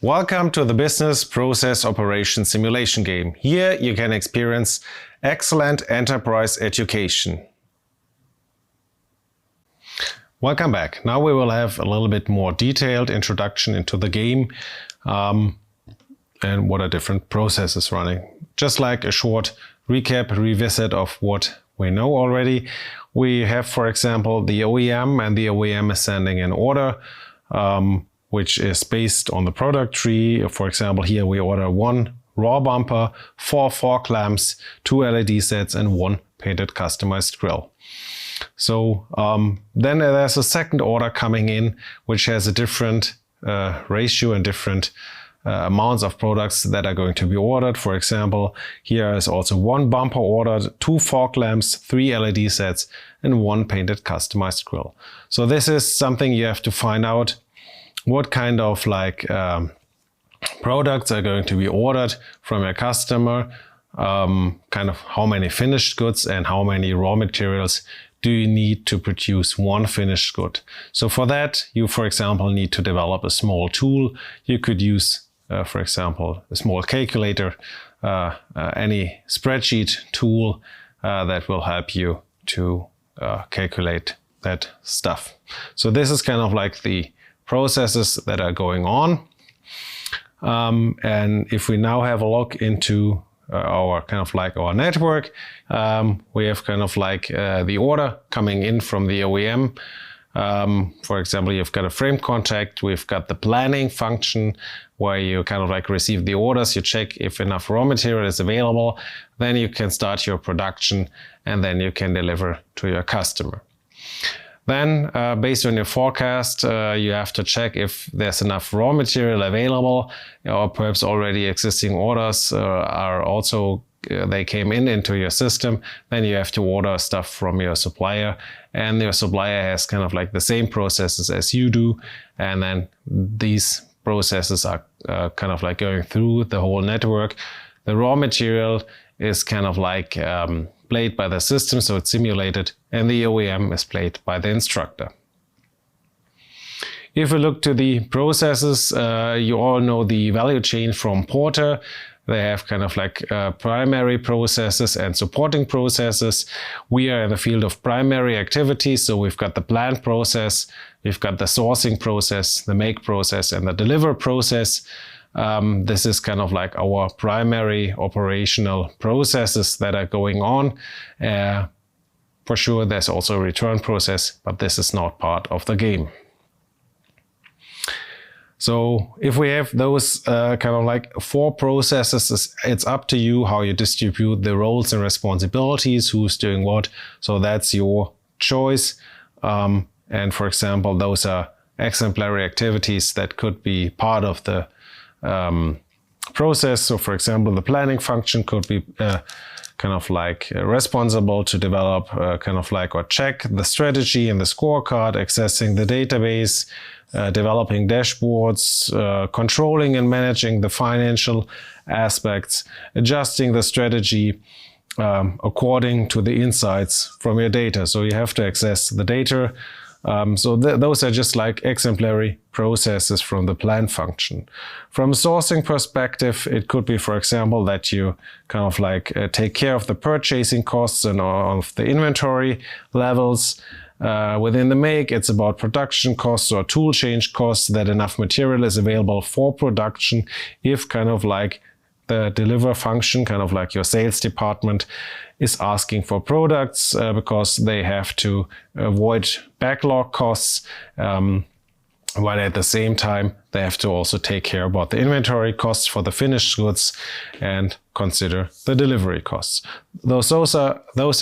Welcome to the Business Process Operation Simulation game. Here you can experience excellent enterprise education. Welcome back. Now we will have a little bit more detailed introduction into the game and what are different processes running. Just like a short recap, revisit of what we know already. We have, for example, the OEM, and the OEM is sending an order which is based on the product tree. For example, here we order 1 raw bumper, 4 fork lamps, 2 LED sets and 1 painted customized grill. So then there's a second order coming in which has a different ratio and different amounts of products that are going to be ordered. For example, here is also 1 bumper ordered, 2 fork lamps, 3 LED sets and 1 painted customized grill. So this is something you have to find out what kind of products are going to be ordered from your customer, kind of how many finished goods and how many raw materials do you need to produce one finished good. So for that, you, for example, need to develop a small tool. You could use, for example, a small calculator, any spreadsheet tool that will help you to calculate that stuff. So this is kind of like the processes that are going on. And if we now have a look into our network, we have kind of like the order coming in from the OEM. For example, you've got a frame contact, we've got the planning function where you kind of like receive the orders, you check if enough raw material is available, then you can start your production and then you can deliver to your customer. Then, based on your forecast, you have to check if there's enough raw material available, or perhaps already existing orders are also, they came into your system. Then you have to order stuff from your supplier, and your supplier has kind of like the same processes as you do. And then these processes are kind of like going through the whole network. The raw material is kind of like played by the system, so it's simulated, and the OEM is played by the instructor. If we look to the processes, you all know the value chain from Porter. They have kind of like primary processes and supporting processes. We are in the field of primary activities, so we've got the plan process, we've got the sourcing process, the make process, and the deliver process. This is kind of like our primary operational processes that are going on. For sure, there's also a return process, but this is not part of the game. So if we have those kind of like 4 processes, it's up to you how you distribute the roles and responsibilities, who's doing what. So that's your choice. And for example, those are exemplary activities that could be part of the process. So for example, the planning function could be kind of like responsible to develop kind of like or check the strategy and the scorecard, accessing the database, developing dashboards, controlling and managing the financial aspects, adjusting the strategy according to the insights from your data. So you have to access the data. So those are just like exemplary processes from the plan function. From a sourcing perspective, it could be, for example, that you kind of like take care of the purchasing costs and of the inventory levels. Within the make, it's about production costs or tool change costs, that enough material is available for production if kind of like the deliver function, kind of like your sales department, is asking for products because they have to avoid backlog costs, while at the same time they have to also take care about the inventory costs for the finished goods and consider the delivery costs. Those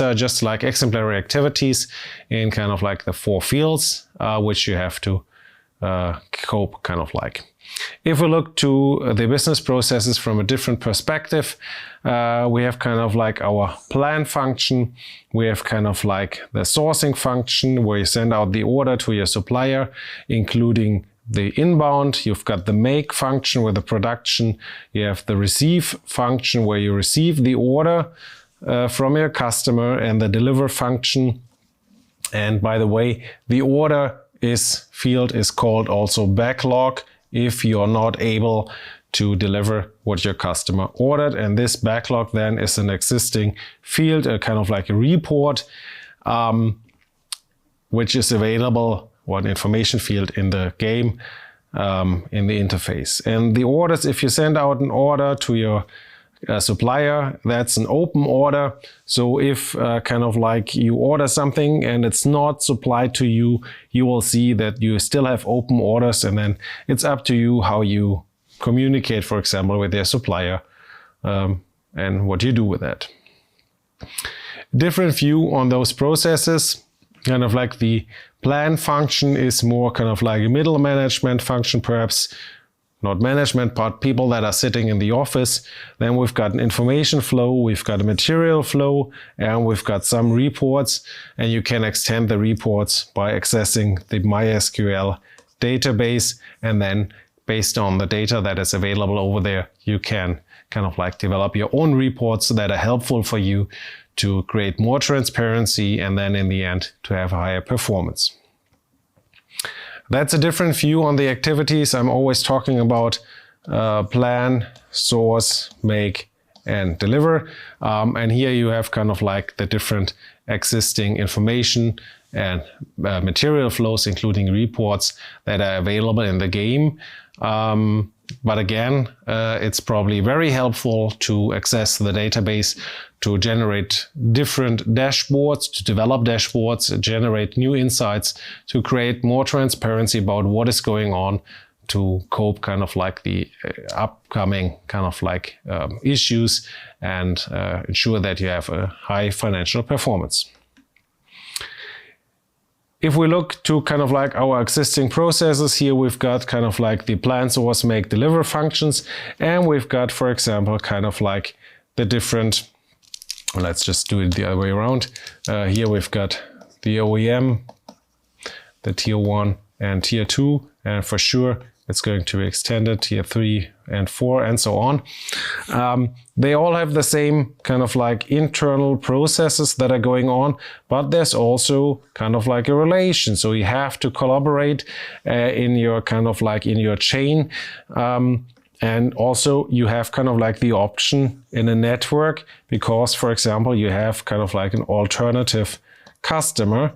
are just like exemplary activities in kind of like the 4 fields which you have to cope kind of like. If we look to the business processes from a different perspective, we have kind of like our plan function. We have kind of like the sourcing function where you send out the order to your supplier, including the inbound. You've got the make function with the production. You have the receive function where you receive the order from your customer, and the deliver function. And by the way, the order field is called also backlog if you're not able to deliver what your customer ordered. And this backlog then is an existing field, a kind of like a report, which is available, or an information field in the game, in the interface. And the orders, if you send out an order to your supplier, that's an open order. So if kind of like you order something and it's not supplied to you, you will see that you still have open orders, and then it's up to you how you communicate, for example, with their supplier, and what you do with that. Different view on those processes. Kind of like the plan function is more kind of like a middle management function, perhaps not management, but people that are sitting in the office. Then we've got an information flow, we've got a material flow, and we've got some reports, and you can extend the reports by accessing the MySQL database, and then based on the data that is available over there, you can kind of like develop your own reports that are helpful for you to create more transparency, and then in the end to have a higher performance. That's a different view on the activities. I'm always talking about plan, source, make, and deliver. And here you have kind of like the different existing information and material flows, including reports that are available in the game. But again, it's probably very helpful to access the database to generate different dashboards, to develop dashboards, generate new insights, to create more transparency about what is going on, to cope kind of like the upcoming kind of like issues, and ensure that you have a high financial performance. If we look to kind of like our existing processes, here we've got kind of like the plan, source, make, deliver functions, and we've got, for example, kind of like the different, let's just do it the other way around. Here we've got the OEM, the tier 1 and tier 2, and for sure it's going to be extended, tier 3 and 4, and so on. They all have the same kind of like internal processes that are going on, but there's also kind of like a relation. So you have to collaborate in your kind of like in your chain. And also you have kind of like the option in a network, because, for example, you have kind of like an alternative customer.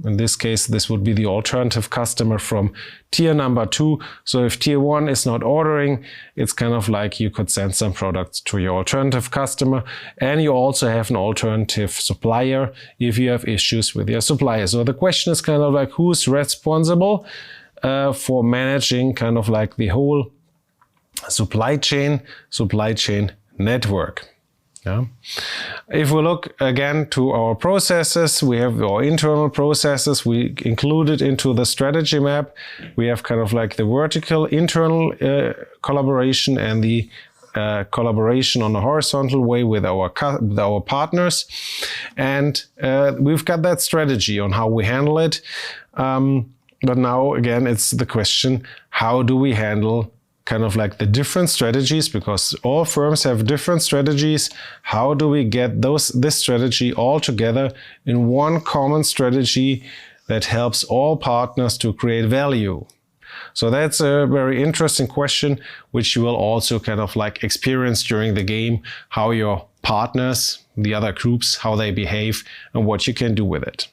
In this case, this would be the alternative customer from tier number 2. So if tier 1 is not ordering, it's kind of like you could send some products to your alternative customer. And you also have an alternative supplier if you have issues with your supplier. So the question is kind of like, who's responsible for managing kind of like the whole supply chain network. Yeah. If we look again to our processes, we have our internal processes. We included into the strategy map. We have kind of like the vertical internal collaboration and the collaboration on a horizontal way with our partners. And we've got that strategy on how we handle it. But now again, it's the question, how do we handle kind of like the different strategies, because all firms have different strategies. How do we get this strategy all together in one common strategy that helps all partners to create value? So that's a very interesting question, which you will also kind of like experience during the game, how your partners, the other groups, how they behave and what you can do with it.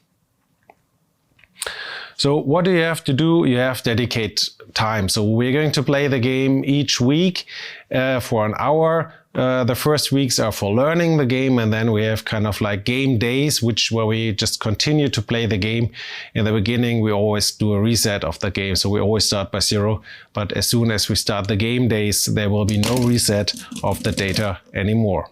So what do you have to do? You have to dedicate time. So we're going to play the game each week for an hour. The first weeks are for learning the game, and then we have kind of like game days, where we just continue to play the game. In the beginning, we always do a reset of the game. So we always start by 0, but as soon as we start the game days, there will be no reset of the data anymore.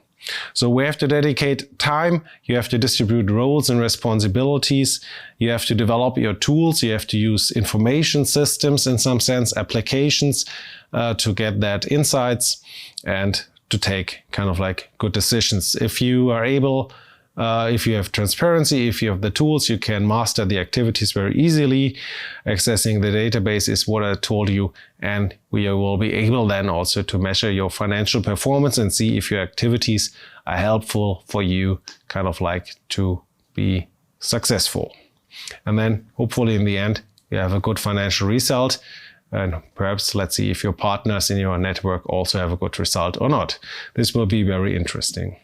So we have to dedicate time, you have to distribute roles and responsibilities, you have to develop your tools, you have to use information systems, in some sense, applications to get that insights and to take kind of like good decisions. If you are able, if you have transparency, if you have the tools, you can master the activities very easily. Accessing the database is what I told you, and we will be able then also to measure your financial performance and see if your activities are helpful for you kind of like to be successful. And then hopefully in the end you have a good financial result And perhaps let's see if your partners in your network also have a good result or not. This will be very interesting.